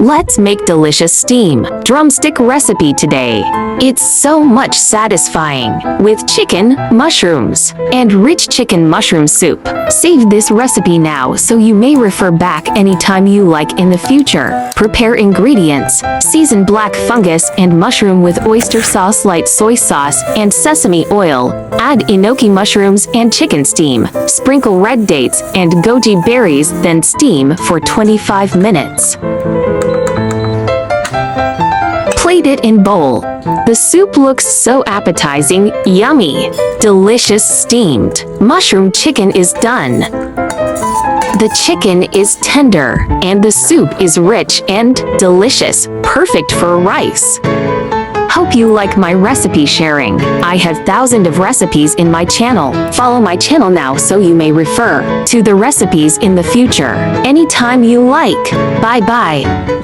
Let's make delicious steam drumstick recipe today. It's so much satisfying with chicken, mushrooms, and rich chicken mushroom soup. Save this recipe now so you may refer back anytime you like in the future. Prepare ingredients: season black fungus and mushroom with oyster sauce, light soy sauce, and sesame oil. Add enoki mushrooms and chicken steam. Sprinkle red dates and goji berries, then steam for 25 minutes. Plate it in bowl. The soup looks so appetizing, yummy. Delicious steamed mushroom chicken is done. The chicken is tender, and the soup is rich and delicious, perfect for rice. Hope you like my recipe sharing. I have thousands of recipes in my channel. Follow my channel now so you may refer to the recipes in the future anytime you like. Bye bye.